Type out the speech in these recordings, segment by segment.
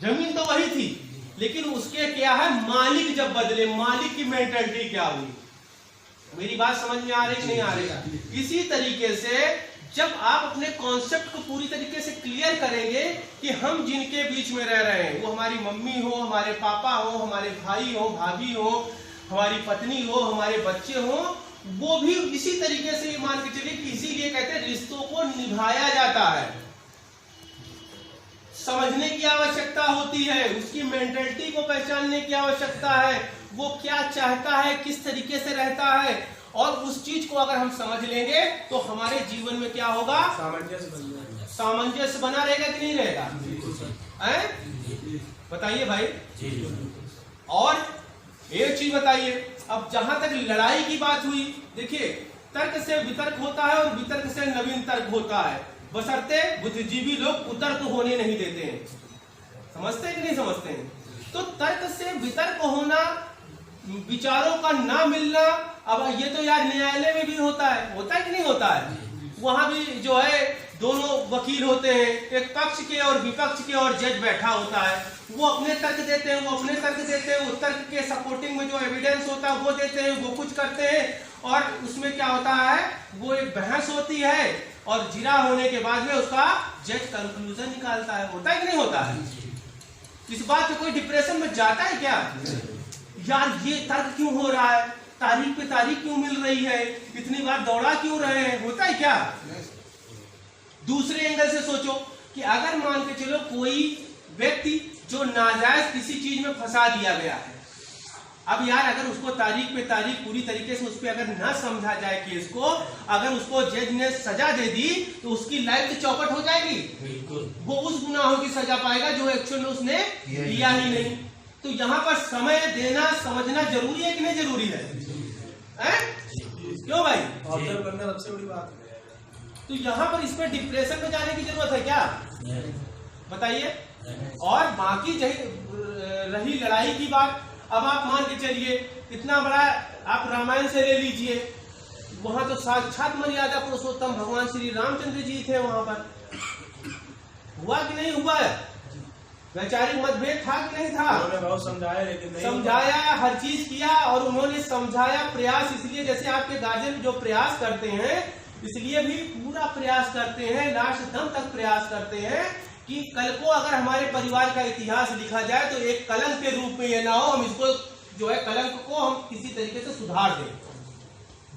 जमीन तो वही थी, लेकिन उसके क्या है, मालिक जब बदले, मालिक की मेंटालिटी क्या हुई। मेरी बात समझ में आ रही कि नहीं आ रही? इसी तरीके से जब आप अपने कॉन्सेप्ट को पूरी तरीके से क्लियर करेंगे कि हम जिनके बीच में रह रहे हैं, वो हमारी मम्मी हो, हमारे पापा हो, हमारे भाई हो, भाभी हो, हमारी पत्नी हो, हमारे बच्चे हो, वो भी इसी तरीके से मान के चलिए कि इसीलिए कहते हैं रिश्तों को निभाया जाता है। समझने की आवश्यकता होती है, उसकी मेंटालिटी को पहचानने की आवश्यकता है, वो क्या चाहता है, किस तरीके से रहता है, और उस चीज को अगर हम समझ लेंगे तो हमारे जीवन में क्या होगा, सामंजस्य बना रहेगा कि नहीं रहेगा? बताइए भाई। और एक चीज बताइए, अब जहां तक लड़ाई की बात हुई, देखिए तर्क से वितर्क होता है और वितर्क से नवीन तर्क होता है, बशर्ते बुद्धिजीवी लोग कुतर्क होने नहीं देते हैं। समझते हैं कि नहीं समझते हैं? तो तर्क से वितर्क होना, विचारों का ना मिलना, अब ये तो यार न्यायालय में भी होता है कि नहीं होता है? वहां भी जो है दोनों वकील होते हैं, एक पक्ष के और विपक्ष के, और जज बैठा होता है, वो अपने तर्क देते हैं, वो अपने तर्क देते हैं, वो तर्क के सपोर्टिंग में जो एविडेंस होता है वो देते हैं, वो कुछ करते हैं, और उसमें क्या होता है, वो एक बहस होती है, और जिरा होने के बाद में उसका जज कंक्लूजन निकालता है। होता है कि नहीं होता है? इस बात पे कोई डिप्रेशन में जाता है क्या? यार ये तर्क क्यों हो रहा है, तारीख पे तारीख क्यों मिल रही है, इतनी बार दौड़ा क्यों रहे हैं, होता है क्या? दूसरे एंगल से सोचो कि अगर मान के चलो कोई व्यक्ति जो नाजायज किसी चीज में फंसा दिया गया है, अब यार अगर उसको तारीख पे तारीख पूरी तरीके से उस पर अगर ना समझा जाए केस को, अगर उसको जज ने सजा दे दी तो उसकी लाइफ तो चौपट हो जाएगी, वो उस गुनाहों की सजा पाएगा जो एक्चुअल में उसने किया ही नहीं। तो यहाँ पर समय देना समझना जरूरी है कि नहीं जरूरी है? क्यों भाई? ऑब्जर्व करना सबसे बड़ी बात है। तो यहाँ पर इस पे डिप्रेशन में जाने की जरूरत है क्या? बताइए। और बाकी रही लड़ाई की बात, अब आप मान के चलिए इतना बड़ा आप रामायण से ले लीजिए, वहां तो साक्षात मर्यादा पुरुषोत्तम भगवान श्री रामचंद्र जी थे, वहां पर हुआ कि नहीं हुआ है? वैचारिक मतभेद था कि नहीं था? उन्होंने बहुत समझाया, लेकिन नहीं समझाया, हर चीज किया, और उन्होंने समझाया, प्रयास, इसलिए जैसे आपके गार्जियन जो प्रयास करते हैं, इसलिए भी पूरा प्रयास करते हैं, लास्ट दम तक प्रयास करते हैं कि कल को अगर हमारे परिवार का इतिहास लिखा जाए तो एक कलंक के रूप में ये ना हो, हम इसको जो है कलंक को हम किसी तरीके से सुधार दें,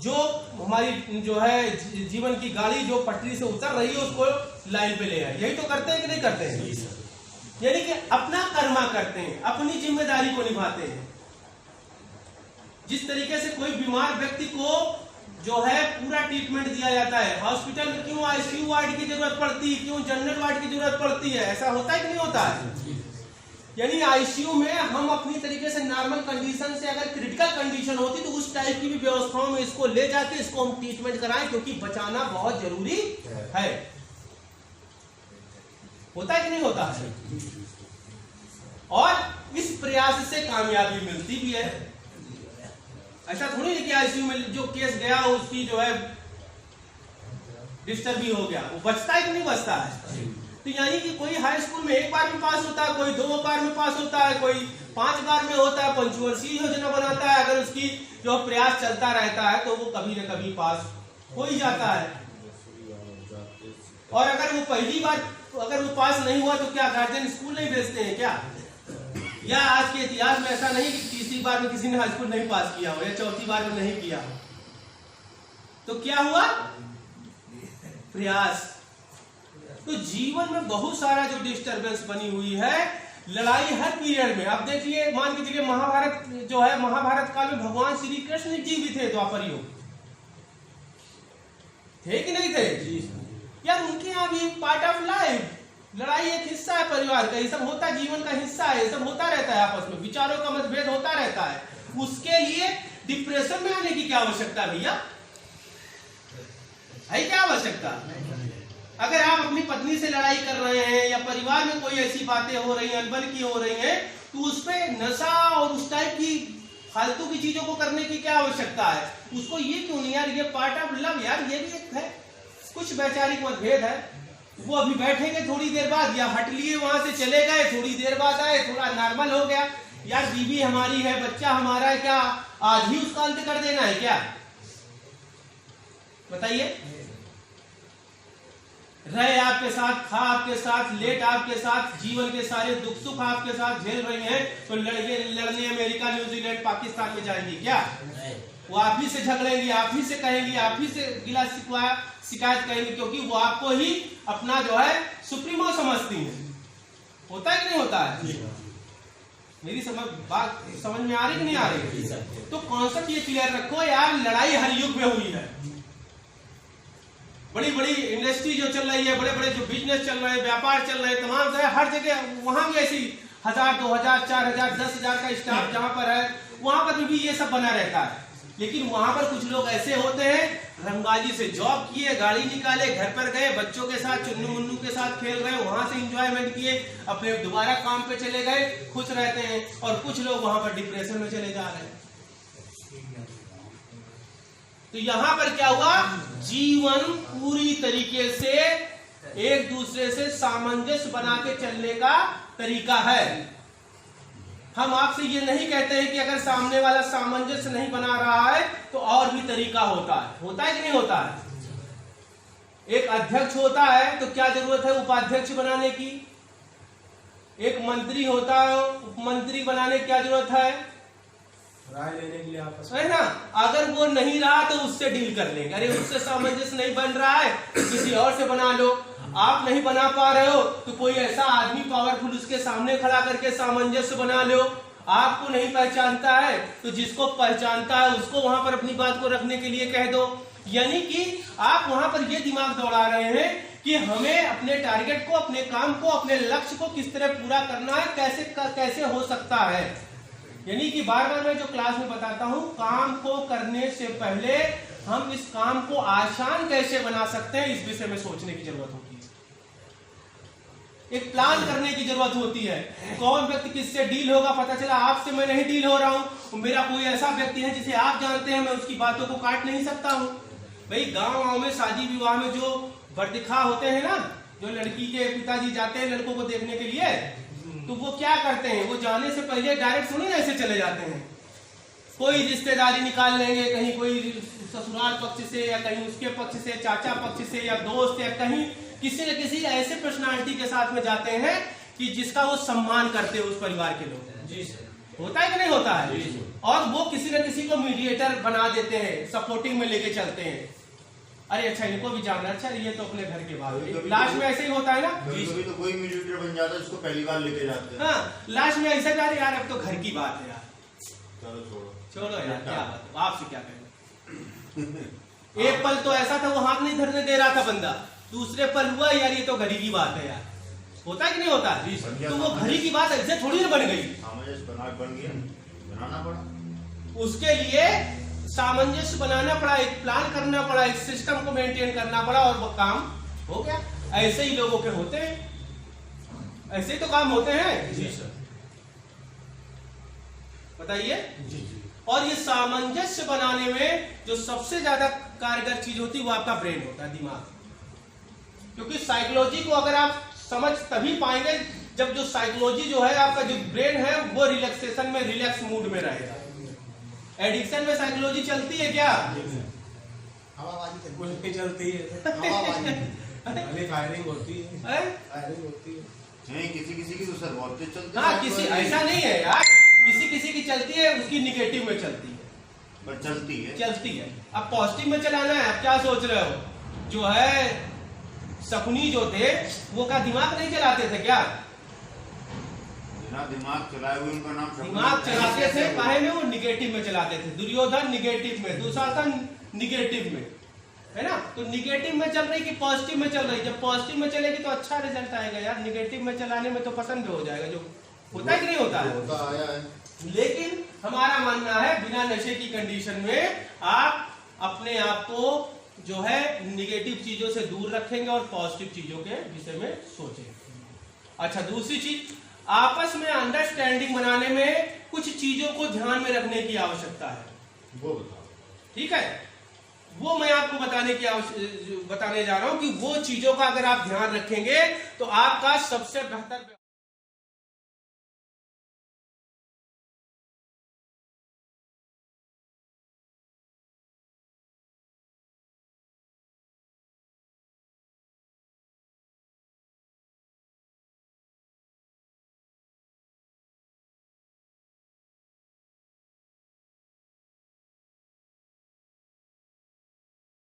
जो हमारी जो है जीवन की गाड़ी जो पटरी से उतर रही है उसको लाइन पे ले आए। यही तो करते हैं कि नहीं करते हैं? यानी कि अपना कर्मा करते हैं, अपनी जिम्मेदारी को निभाते हैं। जिस तरीके से कोई बीमार व्यक्ति को जो है पूरा ट्रीटमेंट दिया जाता है, हॉस्पिटल में क्यों आईसीयू वार्ड की जरूरत पड़ती है, क्यों जनरल वार्ड की जरूरत पड़ती है, ऐसा होता है कि नहीं होता है? यानी आईसीयू में हम अपनी तरीके से नॉर्मल कंडीशन से अगर क्रिटिकल कंडीशन होती तो उस टाइप की भी व्यवस्थाओं में इसको ले जाके इसको हम ट्रीटमेंट कराएं, क्योंकि बचाना बहुत जरूरी है। होता है कि नहीं होता है? और इस प्रयास से कामयाबी मिलती भी है। ऐसा थोड़ी है कि आईसीयू में जो केस गया उसकी जो है डिस्टर्ब भी हो गया, वो बचता है कि नहीं बचता है? तो यानी कि कोई हाई स्कूल में 1 बार में पास होता है, कोई 2 बार में पास होता है, कोई 5 बार में होता है, पंचवर्षीय योजना बनाता है, अगर उसकी जो प्रयास चलता रहता है तो वो कभी न कभी पास हो ही जाता है। और अगर वो पहली बार अगर वो पास नहीं हुआ तो क्या गार्जियन स्कूल नहीं भेजते हैं क्या? या आज के इतिहास में ऐसा नहीं कि तीसरी बार में किसी ने हाई स्कूल नहीं पास किया हो या चौथी बार में नहीं किया हो, तो क्या हुआ? प्रयास। तो जीवन में बहुत सारा जो डिस्टरबेंस बनी हुई है, लड़ाई हर पीरियड में। अब देखिए, मान के चलिए महाभारत जो है, महाभारत काल में भगवान श्री कृष्ण जी भी थे, द्वापर युग थे कि नहीं थे? यार उनके यहाँ भी पार्ट ऑफ लाइफ, लड़ाई एक हिस्सा है परिवार का, ये सब होता है, जीवन का हिस्सा है, ये सब होता रहता है, आपस में विचारों का मतभेद होता रहता है। उसके लिए डिप्रेशन में आने की क्या आवश्यकता भैया है? क्या आवश्यकता? अगर आप अपनी पत्नी से लड़ाई कर रहे हैं या परिवार में कोई ऐसी बातें हो रही हैं, अनबन की हो रही हैं, तो उस पर नशा और उस टाइप की फालतू की चीजों को करने की क्या आवश्यकता है? उसको ये क्यों नहीं, यार ये पार्ट ऑफ लव, यार ये भी एक है, कुछ वैचारिक मतभेद है, वो अभी बैठेंगे थोड़ी देर बाद, या हट लिए वहां से चले गए, थोड़ी देर बाद आए, थोड़ा नॉर्मल हो गया, यार बीवी हमारी है, बच्चा हमारा है, क्या आज ही उसका अंत कर देना है क्या? बताइए। रहे आपके साथ, खा आपके साथ, लेट आपके साथ, जीवन के सारे दुख सुख आपके साथ झेल रही हैं, तो लड़ने अमेरिका, न्यूजीलैंड, पाकिस्तान में जाएंगी क्या? वो आप ही से झगड़ेंगी, आप ही से कहेंगी, आप ही से गिला शिकायत करेंगे, क्योंकि वो आपको ही अपना जो है सुप्रीमो समझती हैं। होता है कि नहीं होता है? मेरी बात समझ में आ रही कि नहीं आ रही? तो कॉन्सेप्ट ये क्लियर रखो यार, लड़ाई हर युग में हुई है। बड़ी बड़ी इंडस्ट्री जो चल रही है, बड़े बड़े जो बिजनेस चल रहे हैं, व्यापार चल रहे हैं, तमाम जो है हर जगह, वहां भी ऐसी 1000, 2000, 4000, 10,000 का स्टाफ जहां पर है, वहां पर भी ये सब बना रहता है। लेकिन वहां पर कुछ लोग ऐसे होते हैं, रंगबाजी से जॉब किए, गाड़ी निकाले, घर पर गए, बच्चों के साथ चुन्नू मुन्नू के साथ खेल रहे, वहां से एंजॉयमेंट किए, अपने दोबारा काम पे चले गए, खुश रहते हैं। और कुछ लोग वहां पर डिप्रेशन में चले जा रहे हैं। तो यहां पर क्या हुआ? जीवन पूरी तरीके से एक दूसरे से सामंजस्य बना के चलने का तरीका है। हम आपसे ये नहीं कहते हैं कि अगर सामने वाला सामंजस्य नहीं बना रहा है तो और भी तरीका होता है। होता है कि नहीं होता है? एक अध्यक्ष होता है तो क्या जरूरत है उपाध्यक्ष बनाने की? एक मंत्री होता है, उपमंत्री बनाने की क्या जरूरत है? राय लेने के लिए आपस में, है ना? अगर वो नहीं रहा तो उससे डील कर लेंगे। अरे उससे सामंजस्य नहीं बन रहा है, किसी और से बना लो। आप नहीं बना पा रहे हो तो कोई ऐसा आदमी पावरफुल उसके सामने खड़ा करके सामंजस्य बना लो। आपको नहीं पहचानता है तो जिसको पहचानता है उसको वहां पर अपनी बात को रखने के लिए कह दो। यानी कि आप वहां पर ये दिमाग दौड़ा रहे हैं कि हमें अपने टारगेट को, अपने काम को, अपने लक्ष्य को किस तरह पूरा करना है, कैसे हो सकता है। यानी कि बार बार मैं जो क्लास में बताता हूं, काम को करने से पहले हम इस काम को आसान कैसे बना सकते हैं, इस विषय में सोचने की जरूरत होती है। एक प्लान करने की जरूरत होती है। कौन व्यक्ति किससे डील होगा, पता चला आपसे मैं नहीं डील हो रहा हूं, मेरा कोई ऐसा व्यक्ति है जिसे आप जानते हैं, मैं उसकी बातों को काट नहीं सकता हूं। भाई गांव में शादी विवाह में जो बरदिखा होते हैं ना, जो लड़की के पिताजी जाते हैं लड़कों को देखने के लिए, तो वो क्या करते हैं, वो जाने से पहले डायरेक्ट थोड़ी ऐसे चले जाते हैं। कोई रिश्तेदारी निकाल लेंगे, कहीं कोई ससुराल पक्ष से, या कहीं उसके पक्ष से, चाचा पक्ष से, या दोस्त, या कहीं किसी न किसी ऐसे पर्सनालिटी के साथ में जाते हैं कि जिसका वो सम्मान करते हैं उस परिवार के लोग। जी सर, होता है कि नहीं होता है? और वो किसी न किसी को मीडिएटर बना देते हैं, सपोर्टिंग में लेके चलते हैं। अरे अच्छा इनको भी जानना, अच्छा ये तो अपने घर के बाहर, लास्ट में ऐसे ही होता है ना। कभी तो कोई मीडिएटर बन जाता है, उसको पहली बार लेके जाते हैं। हाँ, लास्ट में ऐसा जा रहे यार, अब तो घर की बात है यार, चलो छोड़ो यार, क्या बात है, आपसे क्या कहना। एक पल तो ऐसा था वो हाथ नहीं धरने दे रहा था बंदा, दूसरे पल हुआ यार ये तो घड़ी की बात है यार। होता है कि नहीं होता? तो वो घड़ी की बात ऐसे थोड़ी ना बन गई, सामंजस्य बन गया, बनाना पड़ा। उसके लिए सामंजस्य बनाना पड़ा, एक प्लान करना पड़ा, एक सिस्टम को मेंटेन करना पड़ा, और वो काम हो गया। ऐसे ही लोगों के होते हैं, ऐसे ही तो काम होते हैं। जी सर, बताइए। और ये सामंजस्य बनाने में जो सबसे ज्यादा कारगर चीज होती है वो आपका ब्रेन होता है, दिमाग। क्योंकि साइकोलॉजी को अगर आप समझ तभी पाएंगे जब जो साइकोलॉजी जो है, आपका जो ब्रेन है वो रिलैक्सेशन में, रिलैक्स मूड में रहेगा। एडिक्शन में साइकोलॉजी चलती है क्या? उल्टी चलती है, फायरिंग होती है, फायरिंग होती है। नहीं, किसी की तो सर बहुत तेज चलती है। हाँ, किसी ऐसा नहीं है यार, किसी की चलती है, उसकी निगेटिव में चलती है, पर चलती है। अब पॉजिटिव में चलाना है, आप क्या सोच रहे हो? जो है शकुनी जो थे वो का दिमाग नहीं चलाते थे क्या? दिमाग चलाए हुए उनका नाम दिमाग चलाते थे, काहे में? वो निगेटिव में चलाते थे। दुर्योधन निगेटिव में, दुशासन निगेटिव में, है ना? तो निगेटिव में चल रही कि पॉजिटिव में चल रही? जब पॉजिटिव में चलेगी तो अच्छा रिजल्ट आएगा यार, निगेटिव में चलाने में तो पसंद हो जाएगा। जो होता है कि नहीं होता है? होता आया है। लेकिन हमारा मानना है बिना नशे की कंडीशन में आप अपने आप को जो है निगेटिव चीजों से दूर रखेंगे और पॉजिटिव चीजों के विषय में सोचेंगे। अच्छा, दूसरी चीज, आपस में अंडरस्टैंडिंग बनाने में कुछ चीजों को ध्यान में रखने की आवश्यकता है। वो बताओ। ठीक है, वो मैं आपको बताने जा रहा हूं कि वो चीजों का अगर आप ध्यान रखेंगे तो आपका सबसे बेहतर